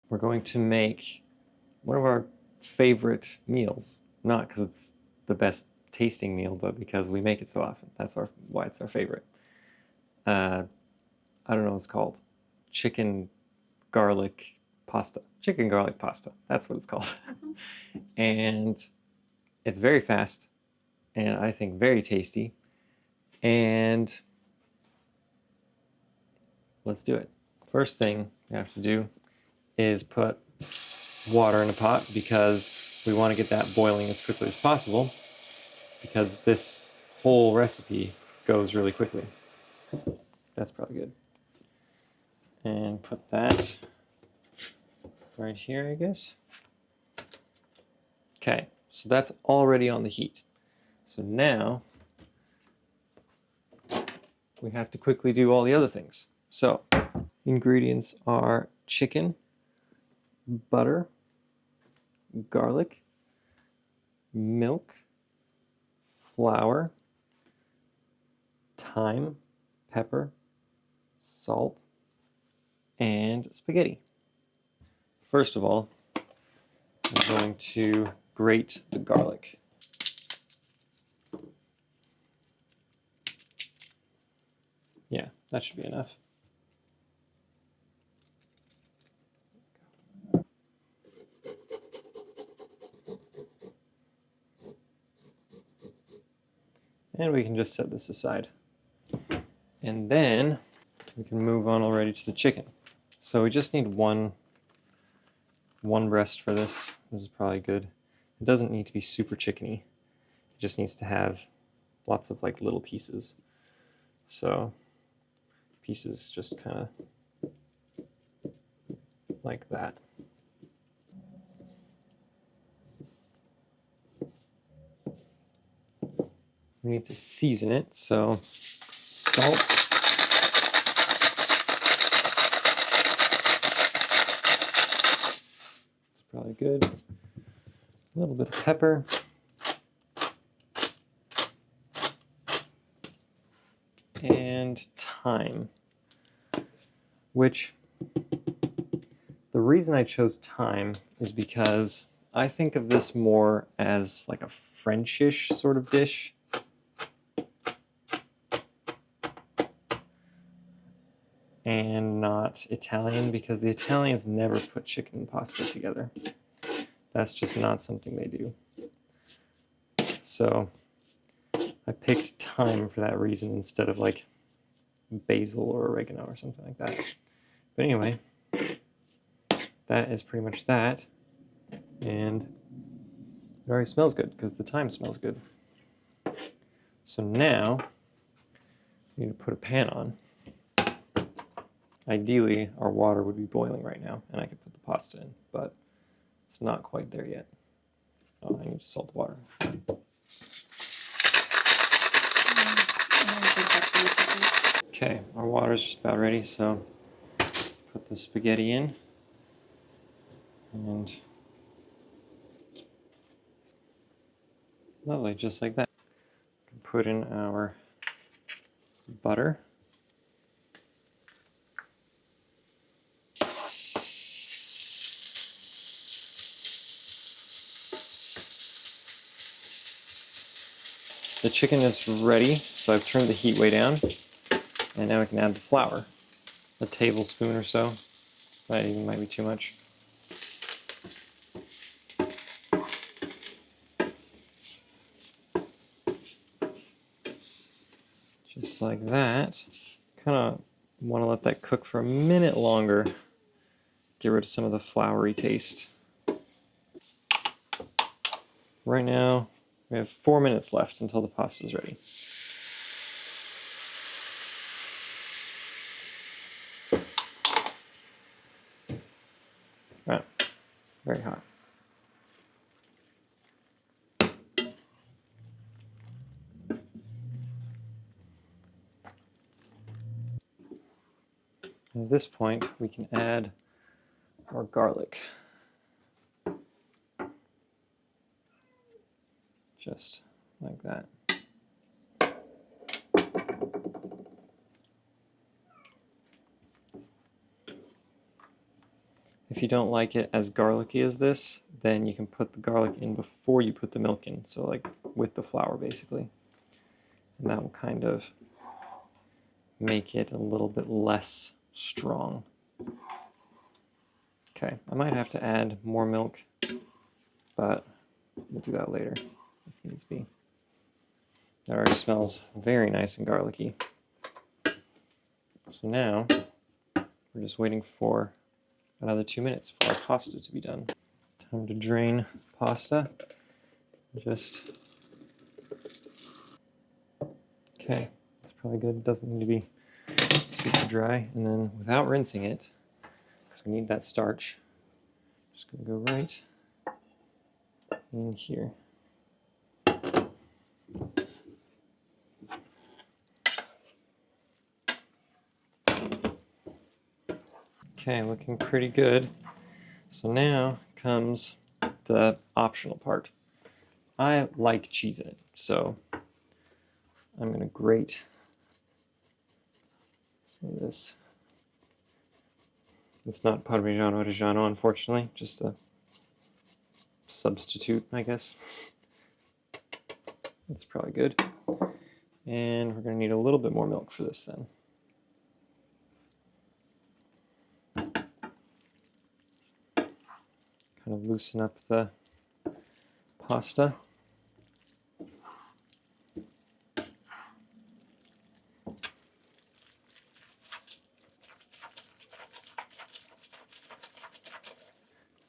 we're going to make one of our favorite meals. Not because it's the best tasting meal, but because we make it so often. That's why it's our favorite. I don't know what it's called. Chicken garlic pasta. Chicken garlic pasta. That's what it's called. And it's very fast, and I think very tasty. And let's do it. First thing we have to do is put water in a pot because we want to get that boiling as quickly as possible, because this whole recipe goes really quickly. That's probably good. And put that right here, I guess. Okay, so that's already on the heat. So now we have to quickly do all the other things. So ingredients are chicken, butter, garlic, milk, flour, thyme, pepper, salt, and spaghetti. First of all, I'm going to grate the garlic. Yeah, that should be enough. And we can just set this aside. And then we can move on already to the chicken. So we just need one breast for this. This is probably good. It doesn't need to be super chickeny. It just needs to have lots of like little pieces. So pieces just kind of like that. We need to season it, so salt, it's probably good. A little bit of pepper, and thyme, which the reason I chose thyme is because I think of this more as like a Frenchish sort of dish. And not Italian, because the Italians never put chicken and pasta together. That's just not something they do. So I picked thyme for that reason instead of like basil or oregano or something like that. But anyway, that is pretty much that. And it already smells good because the thyme smells good. So now we need to put a pan on. Ideally, our water would be boiling right now, and I could put the pasta in, but it's not quite there yet. Oh, I need to salt the water. Okay, our water's just about ready, so put the spaghetti in. And lovely, just like that. Put in our butter. The chicken is ready, so I've turned the heat way down. And now we can add the flour. A tablespoon or so. That even might be too much. Just like that. Kind of want to let that cook for a minute longer. Get rid of some of the floury taste. Right now, we have 4 minutes left until the pasta is ready. Wow, very hot. At this point, we can add our garlic. Just like that. If you don't like it as garlicky as this, then you can put the garlic in before you put the milk in. So like with the flour basically. And that will kind of make it a little bit less strong. Okay, I might have to add more milk, but we'll do that later if needs be. That already smells very nice and garlicky. So now we're just waiting for another 2 minutes for our pasta to be done. Time to drain pasta. Okay, that's probably good. It doesn't need to be super dry. And then without rinsing it, because we need that starch, just gonna go right in here. Okay, looking pretty good. So now comes the optional part. I like cheese in it, so I'm gonna grate some of this. It's not Parmigiano Reggiano, unfortunately, just a substitute, I guess. That's probably good. And we're gonna need a little bit more milk for this then. Kind of loosen up the pasta.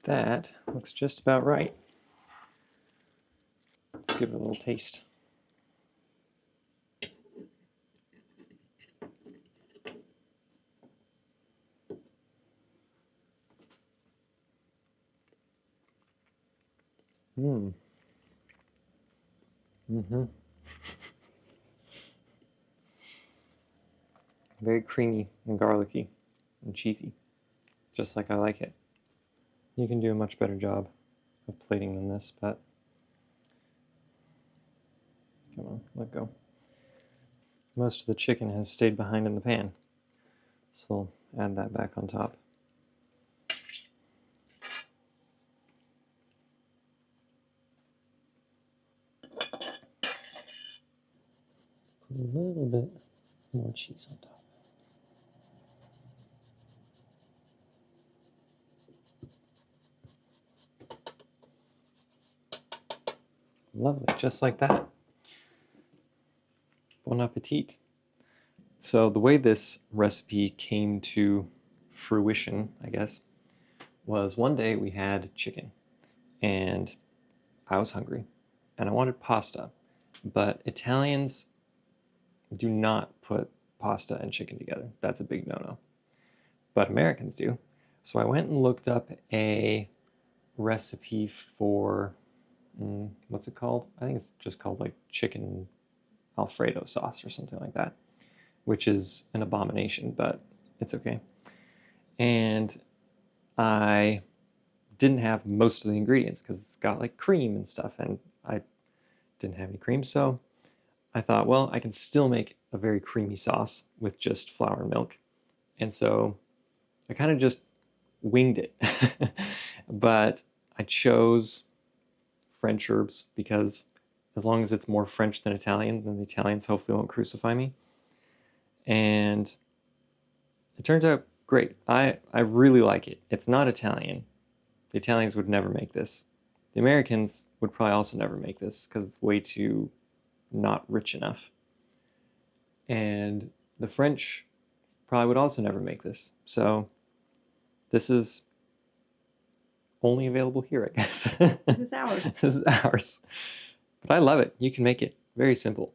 That looks just about right. Let's give it a little taste. Very creamy and garlicky and cheesy, just like I like it. You can do a much better job of plating than this, but come on, let go. Most of the chicken has stayed behind in the pan, so I'll add that back on top. Put a little bit more cheese on top. Lovely, just like that. Bon appetit. So the way this recipe came to fruition, I guess, was one day we had chicken and I was hungry and I wanted pasta, but Italians do not put pasta and chicken together. That's a big no-no. But Americans do. So I went and looked up a recipe for, what's it called? I think it's just called like chicken Alfredo sauce or something like that, which is an abomination, but it's okay. And I didn't have most of the ingredients because it's got like cream and stuff, and I didn't have any cream, so I thought, well, I can still make a very creamy sauce with just flour and milk. And so I kind of just winged it. But I chose French herbs because as long as it's more French than Italian, then the Italians hopefully won't crucify me. And it turns out great. I really like it. It's not Italian. The Italians would never make this. The Americans would probably also never make this because it's way too not rich enough. And the French probably would also never make this. So this is only available here, I guess. This is ours. This is ours. But I love it. You can make it. Very simple.